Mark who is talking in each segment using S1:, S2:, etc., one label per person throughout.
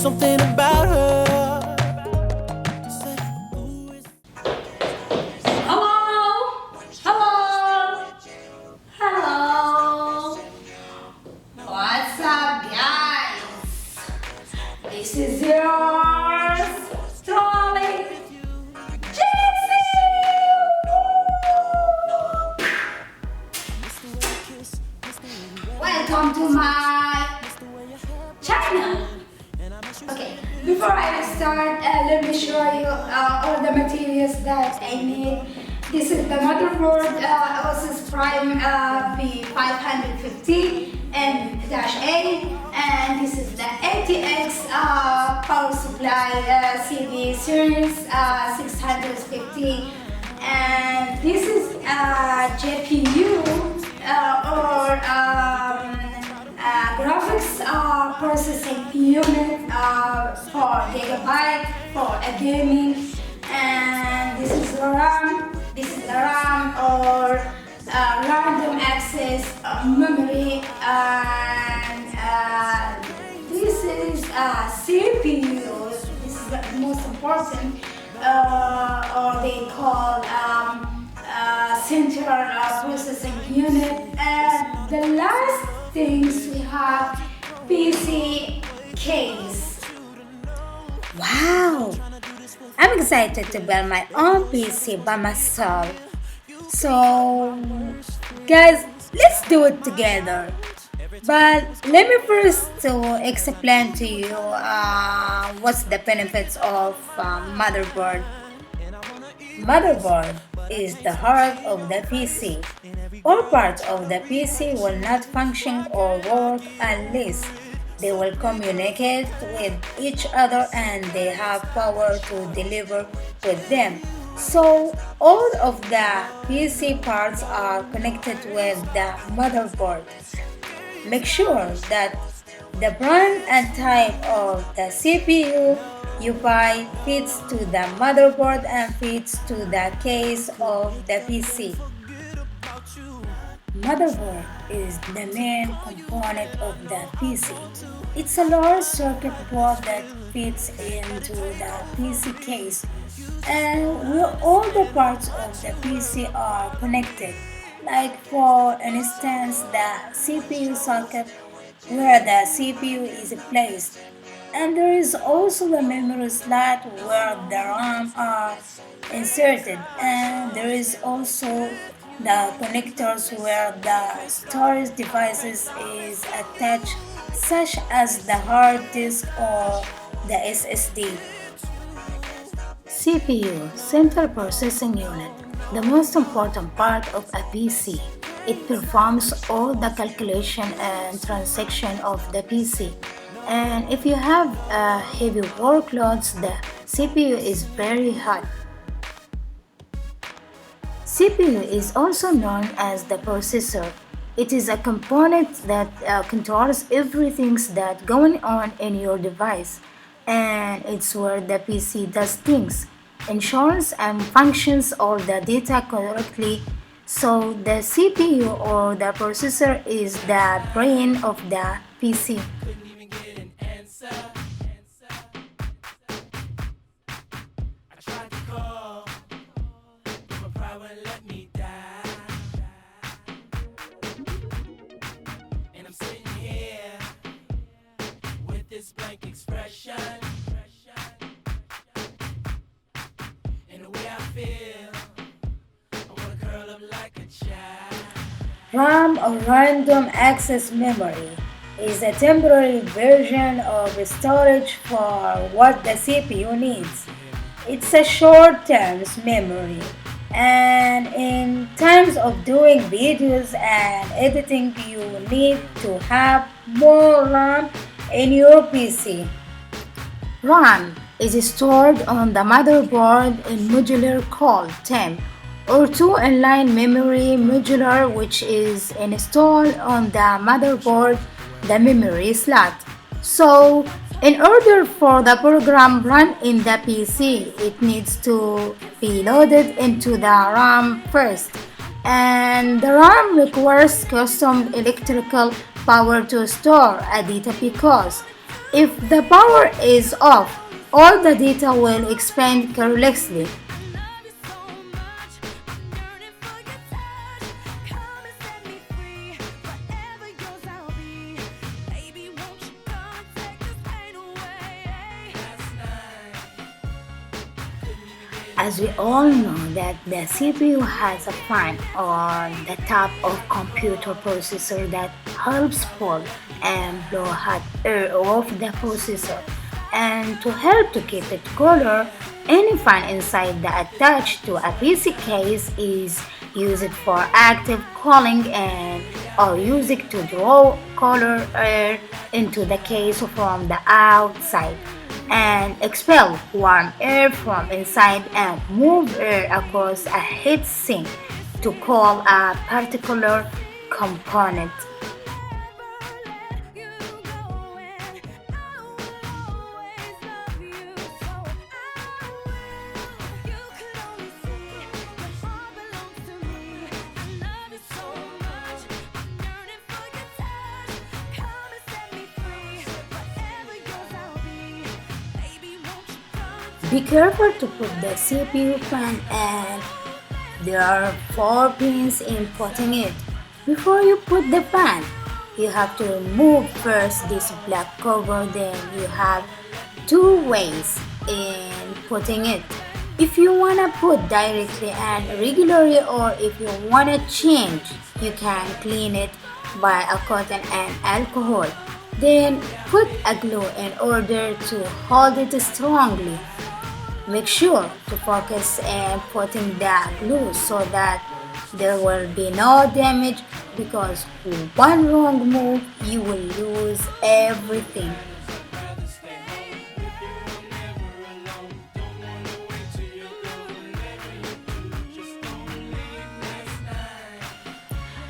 S1: something about her.
S2: Hello? Hello? Hello? What's up, guys? This is yours truly, Jesse! Welcome to my channel. Okay, before I start, let me show you all the materials that I need. This is the motherboard, Asus Prime B550 M-A, and this is the ATX power supply CD series 650, and this is GPU or graphics processing unit for gigabyte for a gaming, and this is the RAM. This is the RAM or random access memory, and this is CPU. This is the most important, or they call central processing unit. And the last things we have PC case.
S3: Wow! I'm excited to build my own PC by myself. So, guys, let's do it together. But let me first to explain to you what's the benefits of motherboard. Motherboard is the heart of the PC. All parts of the PC will not function or work unless they will communicate with each other and they have power to deliver with them. So all of the PC parts are connected with the motherboard. Make sure that the brand and type of the CPU you buy fits to the motherboard and fits to the case of the PC. Motherboard is the main component of the PC. It's a large circuit board that fits into the PC case, and where all the parts of the PC are connected. Like for instance, the CPU socket where the CPU is placed, and there is also the memory slot where the RAM are inserted, and there is also the connectors where the storage devices is attached, such as the hard disk or the SSD. CPU, Central Processing Unit, the most important part of a PC. It performs all the calculation and transaction of the PC. And if you have heavy workloads, the CPU is very hot. CPU is also known as the processor. It is a component that controls everything that's going on in your device, and it's where the PC does things, ensures and functions all the data correctly. So the CPU or the processor is the brain of the PC.
S1: This blank expression and the way I feel, I wanna curl up like a child.
S3: RAM or random access memory is a temporary version of storage for what the CPU needs. It's a short-term memory, and in times of doing videos and editing, you need to have more RAM in your PC. RAM is stored on the motherboard in modular called TEM or two inline memory modular, which is installed on the motherboard, the memory slot. So in order for the program run in the PC, it needs to be loaded into the RAM first, and the RAM requires custom electrical power to store a data because If the power is off, all the data will expand carelessly. As we all know that the CPU has a fan on the top of computer processor that helps pull and blow hot air off the processor. And to help to keep it cooler, any fan inside the attached to a PC case is used for active cooling and or used to draw cooler air into the case from the outside and expel warm air from inside and move air across a heat sink to cool a particular component. Be careful to put the CPU fan and there are 4 pins in putting it. Before you put the fan, you have to remove first this black cover, then you have 2 ways in putting it. If you wanna put directly and regularly or if you wanna change, you can clean it by a cotton and alcohol. Then put a glue in order to hold it strongly. Make sure to focus and putting the glue so that there will be no damage because one wrong move you will lose everything.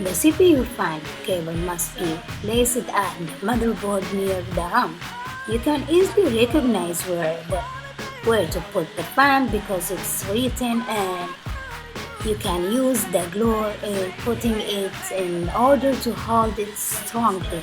S3: The CPU fan cable must be placed at the motherboard near the RAM. You can easily recognize where to put the fan because it's written and you can use the glue in putting it in order to hold it strongly.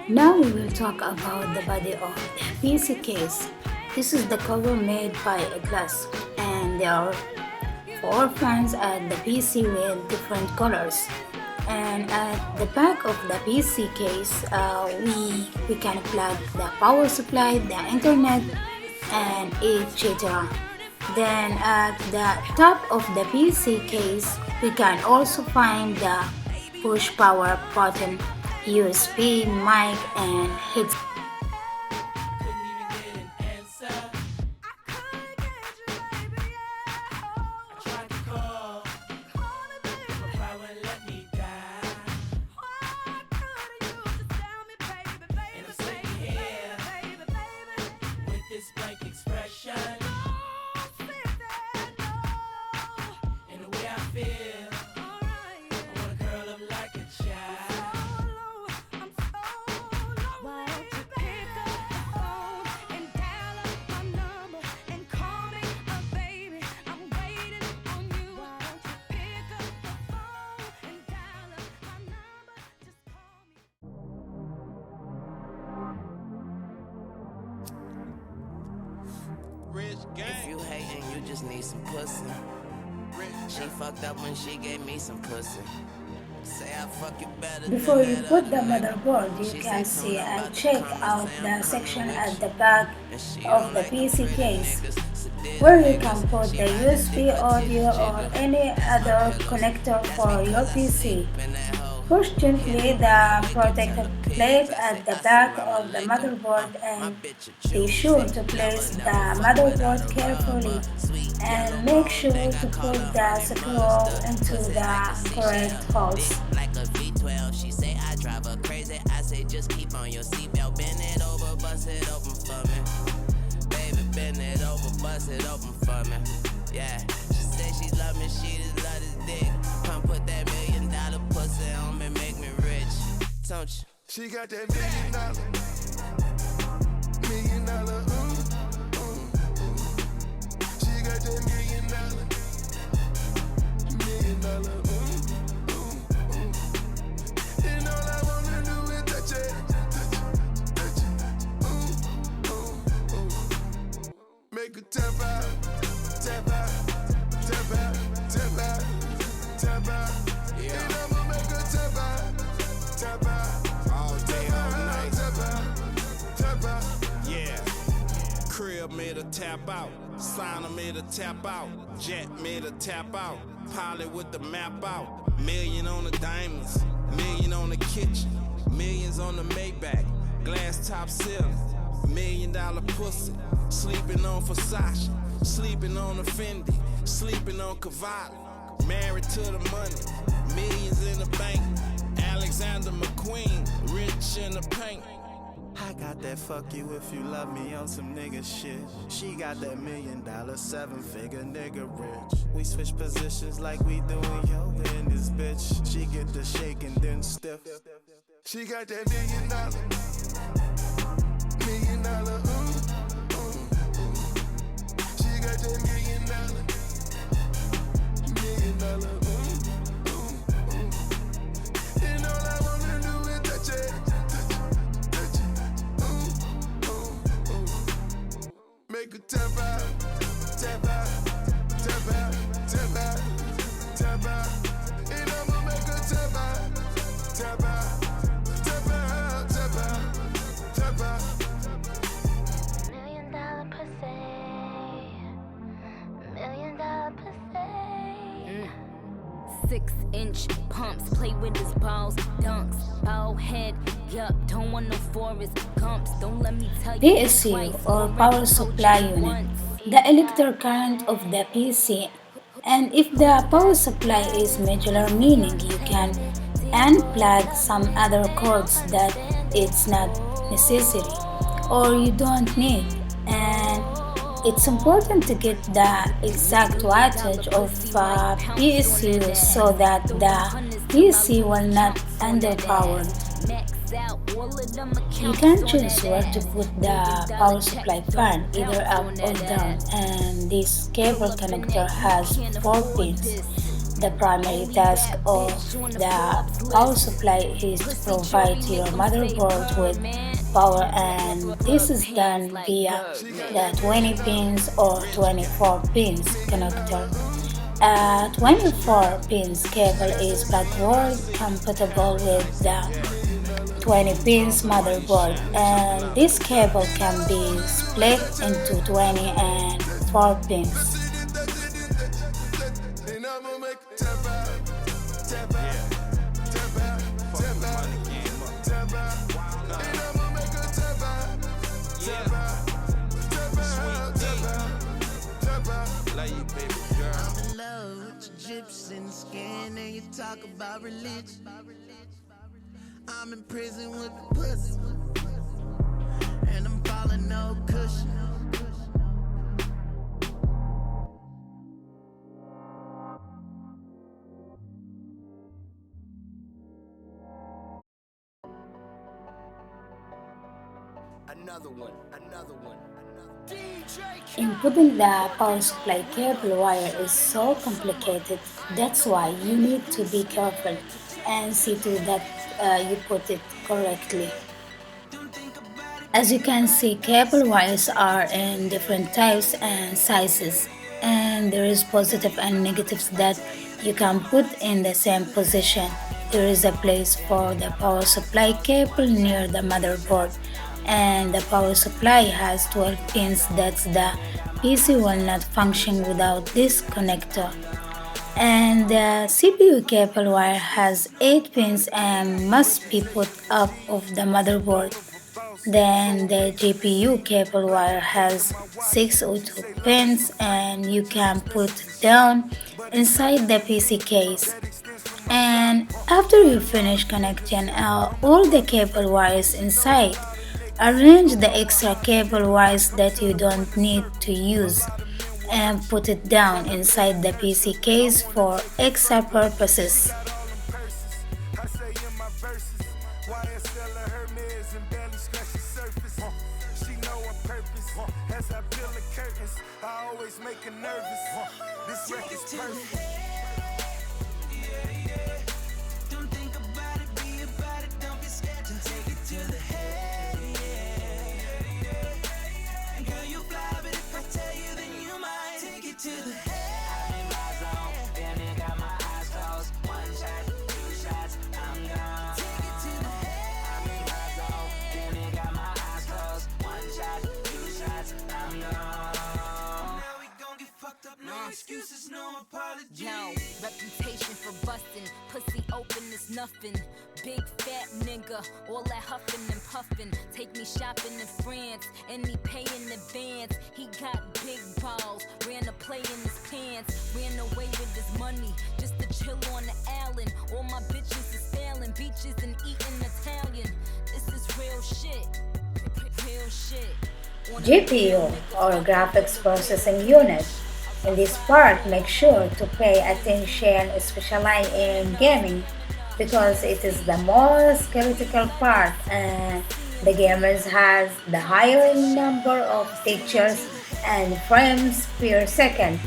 S3: Now we will talk about the body of the PC case. This is the cover made by a glass and there are 4 fans at the PC with different colors. And at the back of the PC case, we can plug the power supply, the internet, and etc. Then at the top of the PC case, we can also find the push power button, USB, mic, and headset.
S1: If you hating, you just need some pussy. She fucked up when she gave me some pussy. Say I fuck you better.
S3: Before you put the motherboard, you can see and check out the section at the back of the PC case where you can put the USB audio or any other connector for your PC. Push gently the protector plate at the back of the motherboard and be sure to place the motherboard carefully and make sure to put the screw into the correct holes.
S1: Like a V12, she say I drive her crazy. I say just keep on your seatbelt, bend it over, bust it open for me. Baby, bend it over, bust it open for me. Yeah, she say she love me, she just love this dick. Come put that $1 million pussy on me, make me rich. Don't you?
S4: She got that $1 million, $1 million, Make her tap out, tap out, tap out, tap out, tap out. Yeah. And I'ma make her tap out, all day, all night. Tap out.
S5: Yeah. Crib made her tap out. Signer made her tap out. Jet made her tap out. Pilot with the map out. Million on the diamonds. Million on the kitchen. Millions on the Maybach. Glass top ceiling. $1 million pussy. Sleeping on Versace. Sleeping on a Fendi. Sleeping on Cavalli. Married to the money. Millions in the bank. Alexander McQueen. Rich in the paint. I got that fuck you if you love me on some nigga shit. She got that $1 million, 7-figure nigga rich. We switch positions like we doing yoga in this bitch. She get the shake and then stiff.
S4: She got that $1 million, $1 million, She got that $1 million, $1 million, And all I wanna do is touch it, touch it, Make her tap out, tap out, tap out, tap out, tap out. And I'ma make her tap out, tap out.
S6: $1 million pussy. 6-inch pumps, play with his balls, dunks, ball head, yup, don't want no Forrest Gumps, don't let me tell you
S3: PSU or power supply unit, the electric current of the PC. And if the power supply is modular, meaning you can unplug some other cords that it's not necessary or you don't need. And it's important to get the exact wattage of PSU so that the PC will not underpower. You can choose where to put the power supply fan, either up or down, and this cable connector has 4 pins. The primary task of the power supply is to provide your motherboard with power, and this is done via the 20 pins or 24 pins connector. A 24 pins cable is backward compatible with the 20 pins motherboard, and this cable can be split into 20 and 4 pins.
S1: In the skin and you talk about religion. I'm in prison with the pussy, and I'm falling no cushion. Another one.
S3: Inputting the power supply cable wire is so complicated. That's why you need to be careful and see to that you put it correctly. As you can see, cable wires are in different types and sizes, and there is positive and negatives that you can put in the same position. There is a place for the power supply cable near the motherboard, and the power supply has 12 pins. That's the PC will not function without this connector. And the CPU cable wire has 8 pins and must be put up of the motherboard. Then the GPU cable wire has 6 or 2 pins and you can put down inside the PC case. And after you finish connecting all the cable wires inside, arrange the extra cable wires that you don't need to use and put it down inside the PC case for extra purposes.
S1: Girl, you fly, but if I tell you
S5: excuses, no apologies.
S6: Yo, reputation for bustin', pussy open is nothing. Big fat nigga, all that huffin' and puffin'. Take me shopping in France, and he pay in advance. He got big balls, ran a play in his pants. Ran away with his money, just to chill on the island. All my bitches is sailing beaches and eating Italian. This is real shit, real shit.
S3: GPU, or Graphics Processing Unit. In this part, make sure to pay attention, especially in gaming, because it is the most critical part, and the gamers has the higher number of pictures and frames per second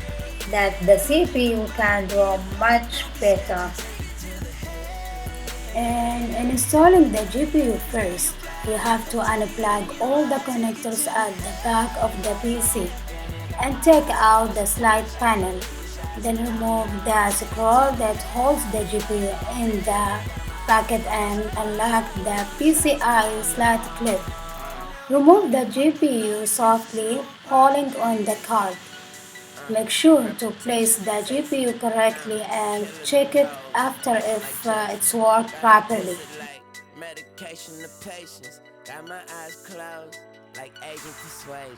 S3: that the CPU can do much better. In installing the GPU first, you have to unplug all the connectors at the back of the PC and take out the slide panel. Then remove the scroll that holds the GPU in the packet and unlock the PCI slide clip. Remove the GPU softly, pulling on the card. Make sure to place the GPU correctly and check it after if it's worked properly.
S1: Like medication to patience. Got my eyes closed, like agent persuasion.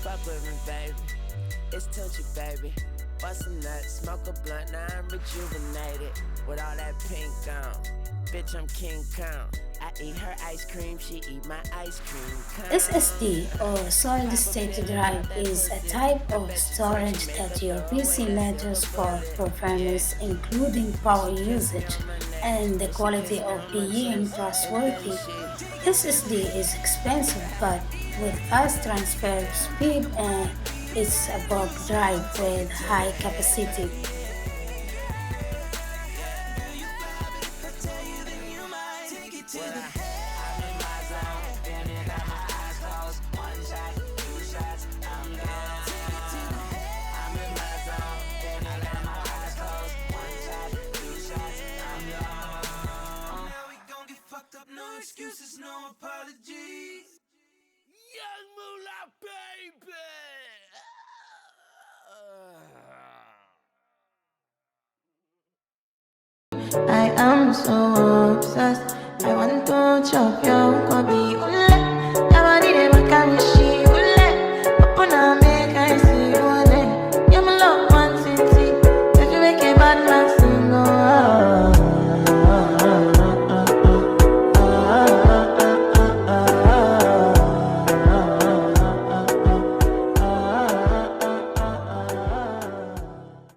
S1: Fuck with me, baby. It's Tunchi, baby. Bust a nut, smoke a blunt, now I'm rejuvenated. With all that pink on. Bitch, I'm King Kong. I eat her ice cream, she eat my ice cream.
S3: SSD, or solid state drive, is a type of storage that your PC matters for performance, including power usage and the quality of being trustworthy. SSD is expensive, but with fast transfer speed, it's a bulk drive with high capacity.
S5: No excuses, no apologies. Young Moolah, baby.
S7: I am so obsessed. I want to chop your kobe.